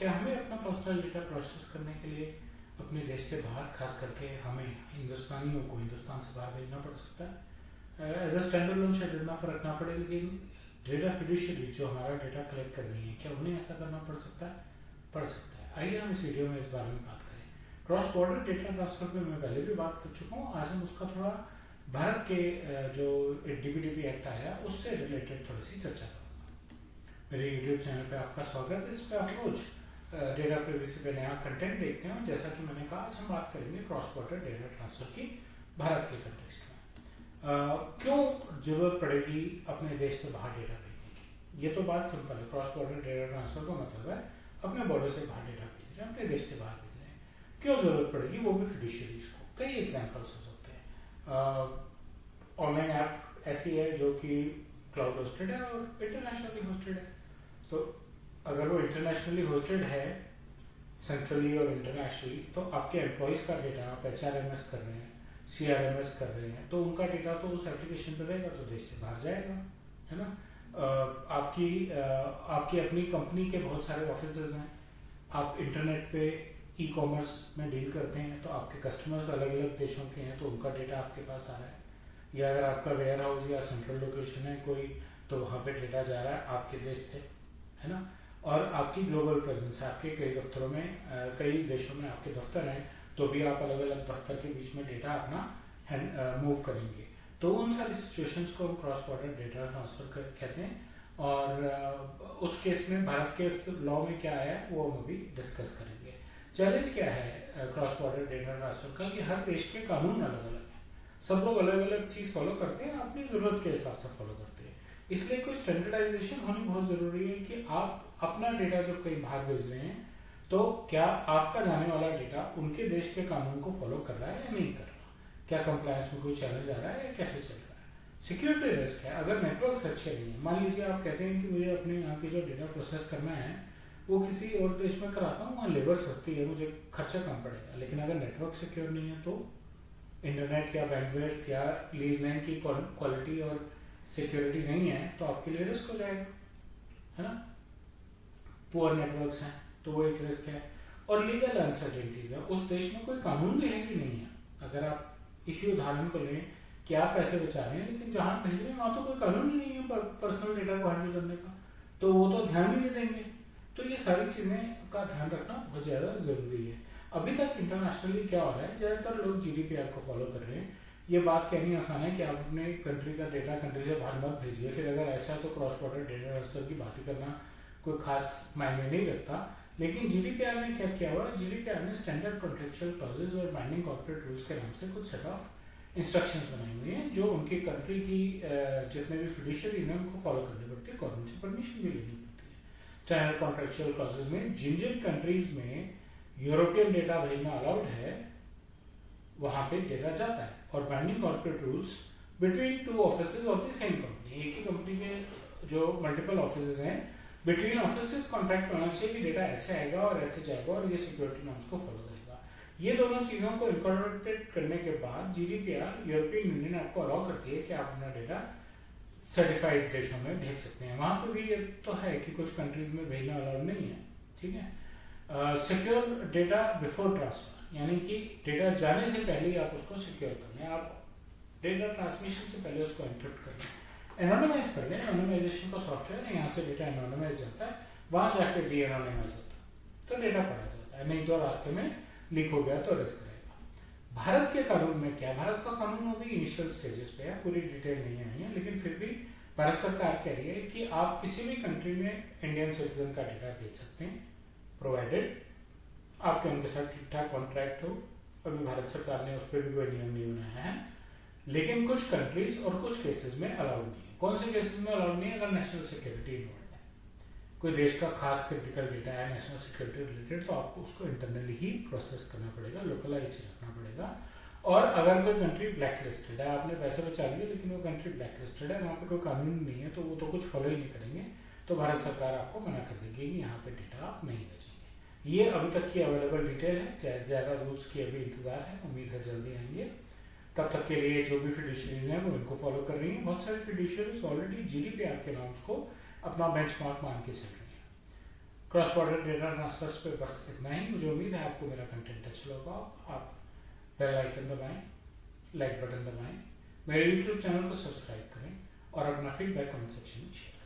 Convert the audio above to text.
क्या हमें अपना पर्सनल डेटा प्रोसेस करने के लिए अपने देश से बाहर, खास करके हमें हिंदुस्तानियों को हिंदुस्तान से बाहर भेजना पड़ सकता है? एज अ स्टैंडर्ड लोन शायद इतना फर्क ना पड़े, लेकिन डेटा फिड्यूशरी जो हमारा डेटा कलेक्ट कर रही है, क्या उन्हें ऐसा करना पड़ सकता है? पड़ सकता है। आइए हम इस वीडियो में इस बारे में बात करें। क्रॉस बॉर्डर डेटा ट्रांसफर पे मैं पहले भी बात कर चुका हूँ। आज हम उसका थोड़ा भारत के जो डीपीडीपी एक्ट आया उससे रिलेटेड थोड़ी सी चर्चा करूँगा। मेरे यूट्यूब चैनल पे आपका स्वागत है। इस पर आप रोज डेटा प्रिवेसी पे नया कंटेंट देखते हैं। जैसा कि मैंने कहा, आज हम बात करेंगे क्रॉस बॉर्डर डेटा ट्रांसफर की भारत के कंटेक्स्ट में। क्यों जरूरत पड़ेगी अपने देश से बाहर डेटा भेजने की? ये तो बात सिंपल है। क्रॉस बॉर्डर डेटा ट्रांसफर का मतलब है अपने बॉर्डर से बाहर डेटा भेज रहे हैं, अपने देश से बाहर भेज रहे हैं। क्यों जरूरत पड़ेगी, वो भी फिड्यूशरीज को? कई एग्जाम्पल्स हो सकते हैं। ऑनलाइन ऐप ऐसी है जो कि क्लाउड होस्टेड है और इंटरनेशनली होस्टेड है। तो अगर वो इंटरनेशनली होस्टेड है, सेंट्रली और इंटरनेशनली, तो आपके एम्प्लॉयज़ का डेटा आप HRMS कर रहे हैं, CRMS कर रहे हैं, तो उनका डेटा तो उस एप्लीकेशन पर रहेगा, तो देश से बाहर जाएगा, है ना। आपकी अपनी कंपनी के बहुत सारे ऑफिसेज हैं। आप इंटरनेट पे ई-कॉमर्स में डील करते हैं, तो आपके कस्टमर्स अलग अलग देशों के हैं, तो उनका डेटा आपके पास आ रहा है। या अगर आपका वेयर हाउस या सेंट्रल लोकेशन है कोई, तो वहाँ पे डेटा जा रहा है आपके देश से, है ना। और आपकी ग्लोबल प्रेजेंस है, आपके कई दफ्तरों में, कई देशों में आपके दफ्तर हैं, तो भी आप अलग अलग दफ्तर के बीच में डेटा अपना मूव करेंगे। तो उन सारी सिचुएशंस को हम क्रॉस बॉर्डर डेटा ट्रांसफर कहते हैं। और उस केस में भारत के लॉ में क्या है वो हम अभी डिस्कस करेंगे। चैलेंज क्या है क्रॉस बॉर्डर डेटा ट्रांसफर का, कि हर देश के कानून अलग अलग हैं। सब लोग अलग अलग चीज़ फॉलो करते हैं, अपनी ज़रूरत के हिसाब से फॉलो करते हैं। इसलिए कोई स्टैंडर्डाइजेशन होनी बहुत ज़रूरी है कि आप अपना डेटा जब कहीं बाहर भेज रहे हैं, तो क्या आपका जाने वाला डेटा उनके देश के कानून को फॉलो कर रहा है या नहीं कर रहा, क्या कंप्लायंस में कोई चैलेंज आ रहा है या कैसे चल रहा है। सिक्योरिटी रिस्क है। अगर नेटवर्क्स अच्छे नहीं है, मान लीजिए आप कहते हैं कि मुझे अपने यहाँ की जो डेटा प्रोसेस करना है वो किसी और देश में कराता हूँ, वहाँ लेबर सस्ती है, मुझे खर्चा कम पड़ेगा, लेकिन अगर नेटवर्क सिक्योर नहीं है, तो इंटरनेट या बैंडविड्थ या लीज लाइन की क्वालिटी और सिक्योरिटी नहीं है, तो आपके लिए रिस्क हो जाएगा, है ना। पुअर नेटवर्क्स हैं तो वो एक रिस्क है। और लीगल अनसर्टेनिटीज है, उस देश में कोई कानून भी है कि नहीं है। अगर आप इसी उदाहरण को लें कि आप पैसे बचा रहे हैं, लेकिन जहाँ भेज रहे हैं वहाँ तो कोई कानून ही नहीं है पर्सनल डेटा को हैंडल करने का, तो वो तो ध्यान ही नहीं देंगे। तो ये सारी चीज़ें का ध्यान रखना बहुत ज़्यादा ज़रूरी है। अभी तक इंटरनेशनली क्या हो रहा है, ज़्यादातर लोग GDPR को फॉलो कर रहे हैं। ये बात कहनी आसान है कि आप अपने कंट्री का डेटा कंट्री से बाहर मत भेजिए, फिर अगर ऐसा है तो क्रॉस बॉर्डर डेटा ट्रांसफर की बात करना कोई खास मायने नहीं रखता। लेकिन GDPR ने क्या किया हुआ है, GDPR ने स्टैंडर्ड कॉन्ट्रेक्चुअल क्लॉजेज और बाइंडिंग कॉर्पोरेट रूल्स के नाम से कुछ सेट ऑफ इंस्ट्रक्शंस बनाई हुई हैं, जो उनकी कंट्री की जितने भी फिड्यूशरीज हैं उनको फॉलो करनी पड़ती है, गवर्नमेंट से परमिशन भी लेनी पड़ती है। स्टैंडर्ड कॉन्ट्रेक्चुअल क्लॉजेज में जिन जिन कंट्रीज में यूरोपियन डेटा भेजना अलाउड है वहाँ पे डेटा जाता है। और binding corporate rules between two offices of the same company, एक ही कंपनी के जो मल्टीपल ऑफिसेज हैं, बिटवीन ऑफिसेज कॉन्ट्रैक्ट होना चाहिए कि डेटा ऐसे आएगा और ऐसे जाएगा और ये सिक्योरिटी नॉर्म्स को फॉलो करेगा। ये दोनों चीज़ों को इनकॉर्पोरेट करने के बाद GDPR यूरोपियन यूनियन आपको अलाउ करती है कि आप अपना डेटा सर्टिफाइड देशों में भेज सकते हैं। वहाँ पे भी ये तो है कि कुछ कंट्रीज में भेजना अलाउड नहीं है, ठीक है। सिक्योर डेटा बिफोर ट्रांसफर, यानी कि डेटा जाने से पहले ही आप उसको सिक्योर कर लें, आप डेटा ट्रांसमिशन से पहले उसको एन्क्रिप्ट कर लें, एनोनिमाइज कर लें। एनोनिमाइजेशन का सॉफ्टवेयर है, यहाँ से डेटा एनोनिमाइज जाता है, वहाँ जाके डी एनोनिमाइज होता है, तो डेटा पढ़ा जाता है। नहीं तो रास्ते में लीक हो गया तो रिस्क रहेगा। भारत के कानून में क्या, भारत का कानून अभी इनिशियल स्टेजेस पे है, पूरी डिटेल नहीं आई है, लेकिन फिर भी भारत सरकार कह रही है कि आप किसी भी कंट्री में इंडियन सिटीजन का डेटा भेज सकते हैं, प्रोवाइडेड आपके उनके साथ ठीक ठाक कॉन्ट्रैक्ट हो। अभी भारत सरकार ने उस पर भी कोई नियम नहीं बनाया है, लेकिन कुछ कंट्रीज और कुछ केसेस में अलाउड नहीं है। कौन से केसेस में अलाउड नहीं है? अगर नेशनल सिक्योरिटी इन्वॉल्व है, कोई देश का खास क्रिटिकल डेटा है नेशनल सिक्योरिटी रिलेटेड, तो आपको उसको इंटरनली ही प्रोसेस करना पड़ेगा, लोकलाइज रखना पड़ेगा। और अगर कोई कंट्री ब्लैक लिस्टेड है, आपने पैसे बचा लिए लेकिन वो कंट्री ब्लैक लिस्टेड है, वहाँ पे कोई कानून नहीं है, तो वो तो कुछ फॉलो ही नहीं करेंगे, तो भारत सरकार आपको मना कर देगी कि यहाँ पे डेटा आप नहीं भेजेंगे। ये अभी तक की अवेलेबल डिटेल है, ज़्यादा रूल्स की अभी इंतजार है, उम्मीद है जल्दी आएंगे। तब तक के लिए जो भी फिड्यूशरीज हैं वो इनको फॉलो कर रही हैं। बहुत सारी फिड्यूशरीज ऑलरेडी GDPR के नॉर्म्स को अपना बेंचमार्क मान के चल रही हैं। क्रॉस बॉर्डर डेटा ट्रांसफर्स पे बस इतना ही। मुझे उम्मीद है आपको मेरा कंटेंट अच्छा लगा। आप बेल आइकन दबाएं, लाइक बटन दबाएं, मेरे यूट्यूब चैनल को सब्सक्राइब करें और अपना फीडबैक कमेंट सेक्शन में शेयर करें।